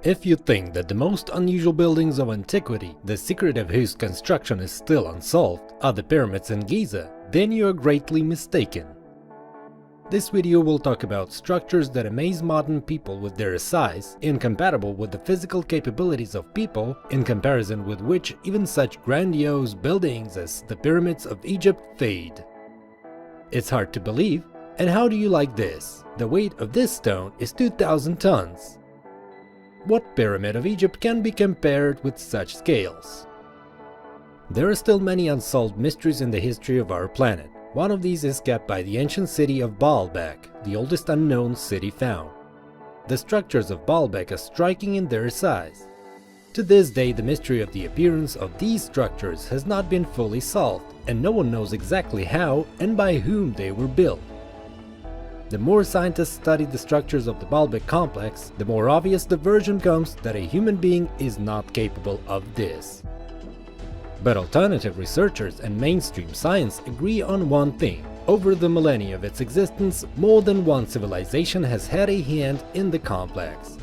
If you think that the most unusual buildings of antiquity, the secret of whose construction is still unsolved, are the pyramids in Giza, then you are greatly mistaken. This video will talk about structures that amaze modern people with their size, incompatible with the physical capabilities of people, in comparison with which even such grandiose buildings as the pyramids of Egypt fade. It's hard to believe, and how do you like this? The weight of this stone is 2,000 tons. What pyramid of Egypt can be compared with such scales? There are still many unsolved mysteries in the history of our planet. One of these is kept by the ancient city of Baalbek, the oldest unknown city found. The structures of Baalbek are striking in their size. To this day, the mystery of the appearance of these structures has not been fully solved, and no one knows exactly how and by whom they were built. The more scientists study the structures of the Baalbek complex, the more obvious the version becomes that a human being is not capable of this. But alternative researchers and mainstream science agree on one thing. Over the millennia of its existence, more than one civilization has had a hand in the complex.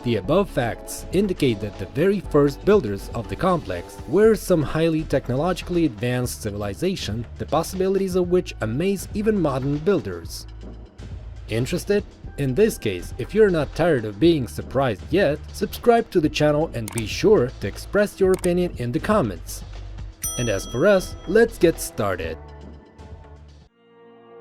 The above facts indicate that the very first builders of the complex were some highly technologically advanced civilization, the possibilities of which amaze even modern builders. Interested? In this case, if you're not tired of being surprised yet, subscribe to the channel and be sure to express your opinion in the comments. And as for us, let's get started.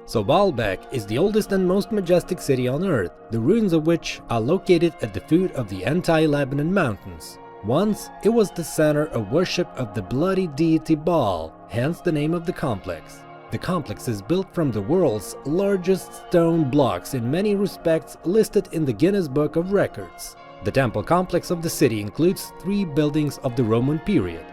So Baalbek is the oldest and most majestic city on Earth, the ruins of which are located at the foot of the anti-Lebanon mountains. Once, it was the center of worship of the bloody deity Baal, hence the name of the complex. The complex is built from the world's largest stone blocks, in many respects listed in the Guinness Book of Records. The temple complex of the city includes 3 buildings of the Roman period.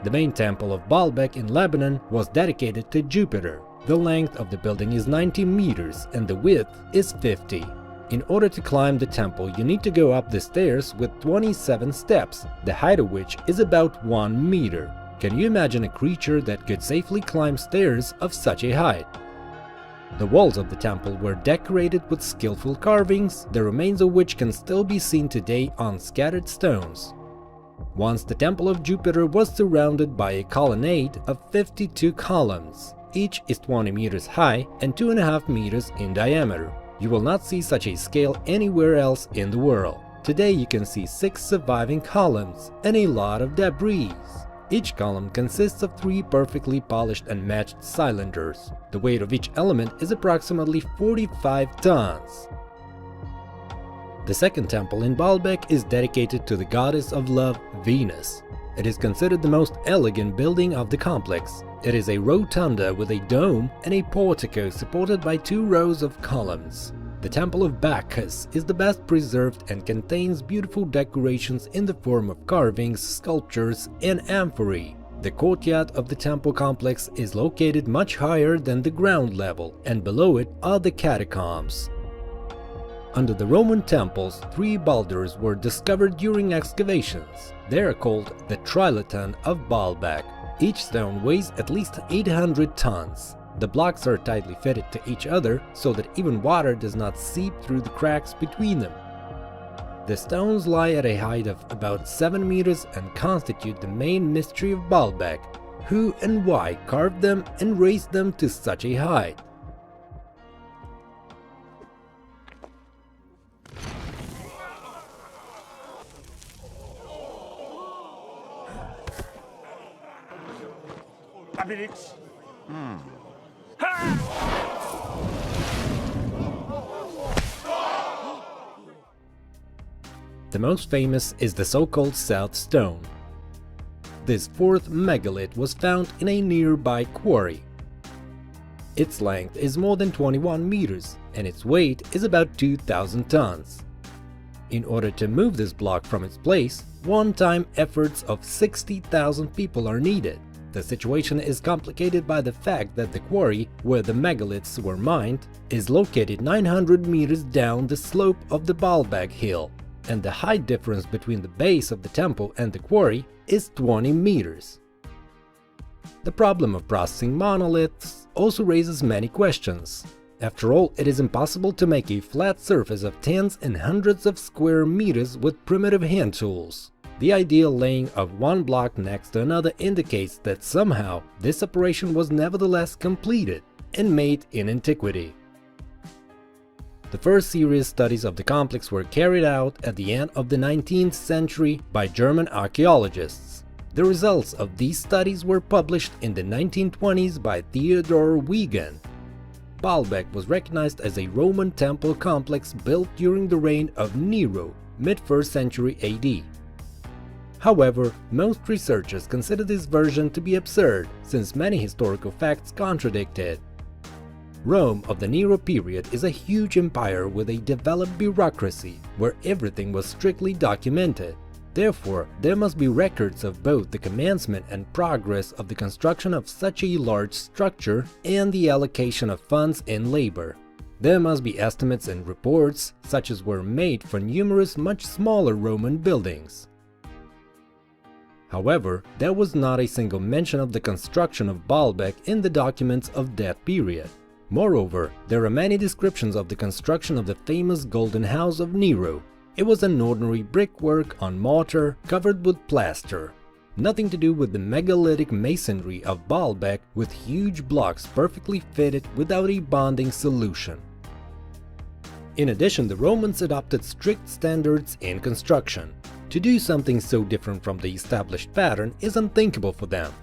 The main temple of Baalbek in Lebanon was dedicated to Jupiter. The length of the building is 90 meters and the width is 50. In order to climb the temple, you need to go up the stairs with 27 steps, the height of which is about 1 meter. Can you imagine a creature that could safely climb stairs of such a height? The walls of the temple were decorated with skillful carvings, the remains of which can still be seen today on scattered stones. Once the temple of Jupiter was surrounded by a colonnade of 52 columns. Each is 20 meters high and 2.5 meters in diameter. You will not see such a scale anywhere else in the world. Today you can see 6 surviving columns and a lot of debris. Each column consists of 3 perfectly polished and matched cylinders. The weight of each element is approximately 45 tons. The second temple in Baalbek is dedicated to the goddess of love, Venus. It is considered the most elegant building of the complex. It is a rotunda with a dome and a portico supported by 2 rows of columns. The Temple of Bacchus is the best preserved and contains beautiful decorations in the form of carvings, sculptures, and amphorae. The courtyard of the temple complex is located much higher than the ground level, and below it are the catacombs. Under the Roman temples, 3 boulders were discovered during excavations. They are called the Trilithon of Baalbek. Each stone weighs at least 800 tons. The blocks are tightly fitted to each other so that even water does not seep through the cracks between them. The stones lie at a height of about 7 meters and constitute the main mystery of Baalbek. Who and why carved them and raised them to such a height? The most famous is the so-called South Stone. This 4th megalith was found in a nearby quarry. Its length is more than 21 meters and its weight is about 2,000 tons. In order to move this block from its place, one-time efforts of 60,000 people are needed. The situation is complicated by the fact that the quarry, where the megaliths were mined, is located 900 meters down the slope of the Baalbek hill, and the height difference between the base of the temple and the quarry is 20 meters. The problem of processing monoliths also raises many questions. After all, it is impossible to make a flat surface of tens and hundreds of square meters with primitive hand tools. The ideal laying of one block next to another indicates that somehow this operation was nevertheless completed and made in antiquity. The first serious studies of the complex were carried out at the end of the 19th century by German archaeologists. The results of these studies were published in the 1920s by Theodor Wiegand. Baalbek was recognized as a Roman temple complex built during the reign of Nero, mid-1st century AD. However, most researchers consider this version to be absurd, since many historical facts contradict it. Rome of the Nero period is a huge empire with a developed bureaucracy, where everything was strictly documented. Therefore, there must be records of both the commencement and progress of the construction of such a large structure and the allocation of funds and labor. There must be estimates and reports, such as were made for numerous much smaller Roman buildings. However, there was not a single mention of the construction of Baalbek in the documents of that period. Moreover, there are many descriptions of the construction of the famous Golden House of Nero. It was an ordinary brickwork on mortar covered with plaster. Nothing to do with the megalithic masonry of Baalbek with huge blocks perfectly fitted without a bonding solution. In addition, the Romans adopted strict standards in construction. To do something so different from the established pattern is unthinkable for them,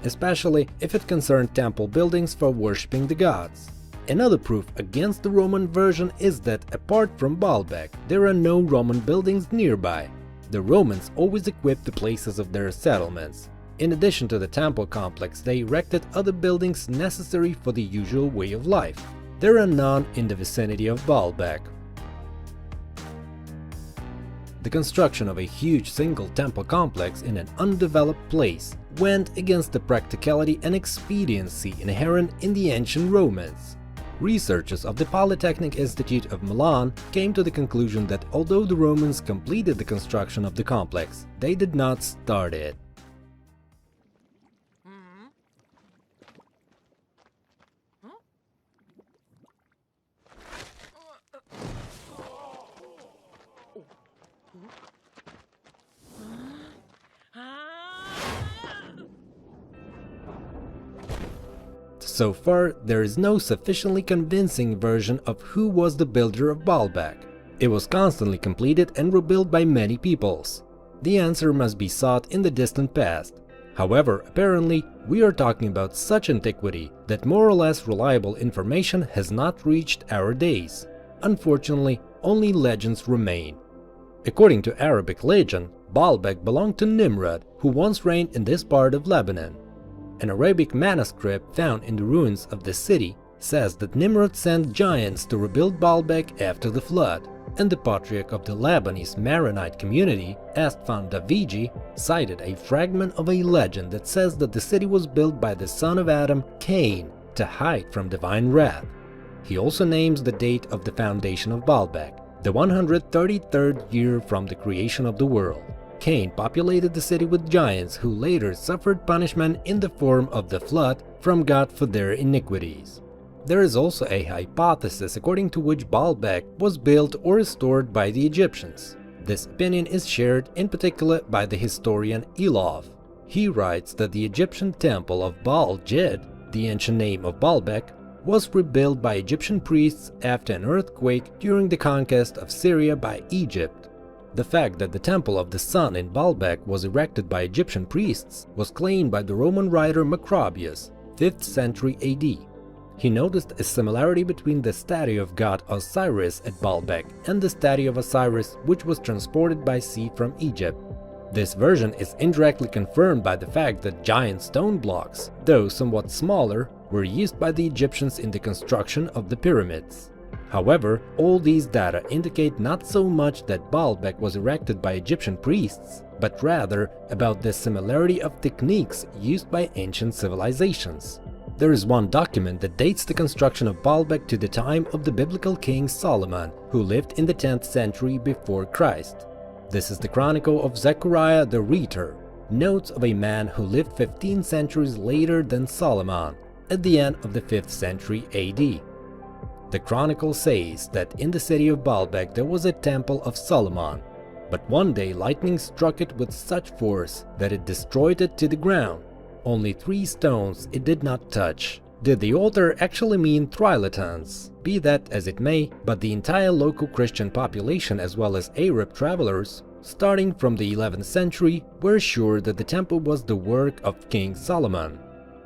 especially if it concerned temple buildings for worshipping the gods. Another proof against the Roman version is that apart from Baalbek, there are no Roman buildings nearby. The Romans always equipped the places of their settlements. In addition to the temple complex, they erected other buildings necessary for the usual way of life. There are none in the vicinity of Baalbek. The construction of a huge single temple complex in an undeveloped place went against the practicality and expediency inherent in the ancient Romans. Researchers of the Polytechnic Institute of Milan came to the conclusion that although the Romans completed the construction of the complex, they did not start it. So far, there is no sufficiently convincing version of who was the builder of Baalbek. It was constantly completed and rebuilt by many peoples. The answer must be sought in the distant past. However, apparently, we are talking about such antiquity that more or less reliable information has not reached our days. Unfortunately, only legends remain. According to Arabic legend, Baalbek belonged to Nimrod, who once reigned in this part of Lebanon. An Arabic manuscript found in the ruins of the city says that Nimrod sent giants to rebuild Baalbek after the flood, and the patriarch of the Lebanese Maronite community, Estefan Daviji, cited a fragment of a legend that says that the city was built by the son of Adam, Cain, to hide from divine wrath. He also names the date of the foundation of Baalbek, the 133rd year from the creation of the world. Cain populated the city with giants who later suffered punishment in the form of the flood from God for their iniquities. There is also a hypothesis according to which Baalbek was built or restored by the Egyptians. This opinion is shared in particular by the historian Ilov. He writes that the Egyptian temple of Baal-Jed, the ancient name of Baalbek, was rebuilt by Egyptian priests after an earthquake during the conquest of Syria by Egypt. The fact that the Temple of the Sun in Baalbek was erected by Egyptian priests was claimed by the Roman writer Macrobius, 5th century AD. He noticed a similarity between the statue of god Osiris at Baalbek and the statue of Osiris which was transported by sea from Egypt. This version is indirectly confirmed by the fact that giant stone blocks, though somewhat smaller, were used by the Egyptians in the construction of the pyramids. However, all these data indicate not so much that Baalbek was erected by Egyptian priests, but rather about the similarity of techniques used by ancient civilizations. There is one document that dates the construction of Baalbek to the time of the biblical king Solomon, who lived in the 10th century before Christ. This is the chronicle of Zechariah the Rhetor, notes of a man who lived 15 centuries later than Solomon, at the end of the 5th century AD. The chronicle says that in the city of Baalbek there was a temple of Solomon, but one day lightning struck it with such force that it destroyed it to the ground. Only 3 stones it did not touch. Did the author actually mean Trilithons? Be that as it may, but the entire local Christian population as well as Arab travelers, starting from the 11th century, were sure that the temple was the work of King Solomon.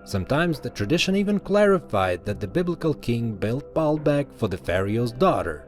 Sometimes the tradition even clarified that the biblical king built Baalbek for the pharaoh's daughter.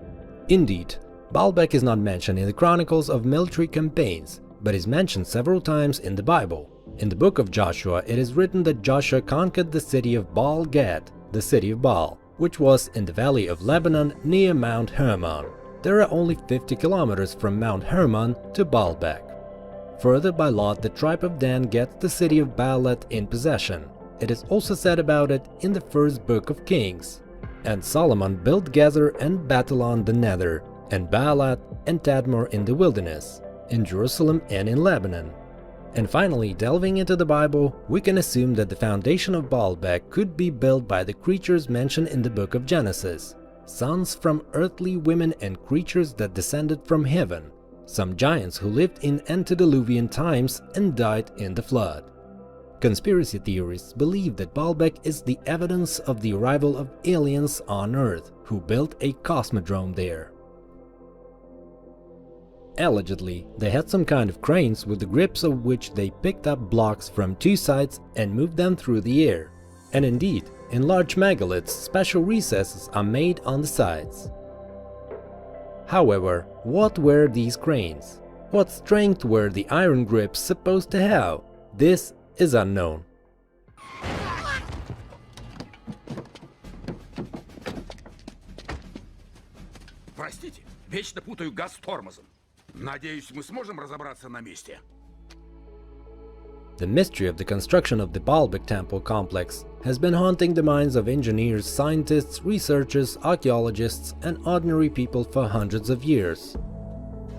Indeed, Baalbek is not mentioned in the chronicles of military campaigns, but is mentioned several times in the Bible. In the book of Joshua, it is written that Joshua conquered the city of Baal-Gad, the city of Baal, which was in the valley of Lebanon near Mount Hermon. There are only 50 kilometers from Mount Hermon to Baalbek. Further, by lot, the tribe of Dan gets the city of Baalat in possession. It is also said about it in the first book of Kings. And Solomon built Gezer and Batalon the nether, and Baalat and Tadmor in the wilderness, in Jerusalem and in Lebanon. And finally, delving into the Bible, we can assume that the foundation of Baalbek could be built by the creatures mentioned in the book of Genesis, sons from earthly women and creatures that descended from heaven, some giants who lived in antediluvian times and died in the flood. Conspiracy theorists believe that Baalbek is the evidence of the arrival of aliens on Earth who built a cosmodrome there. Allegedly, they had some kind of cranes with the grips of which they picked up blocks from 2 sides and moved them through the air. And indeed, in large megaliths, special recesses are made on the sides. However, what were these cranes? What strength were the iron grips supposed to have? This is unknown. Простите, вечно путаю газ с тормозом. Надеюсь, мы сможем разобраться на месте. The mystery of the construction of the Baalbek temple complex has been haunting the minds of engineers, scientists, researchers, archaeologists, and ordinary people for hundreds of years.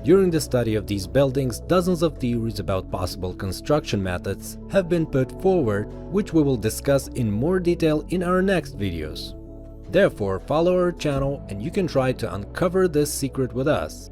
During the study of these buildings, dozens of theories about possible construction methods have been put forward, which we will discuss in more detail in our next videos. Therefore, follow our channel and you can try to uncover this secret with us.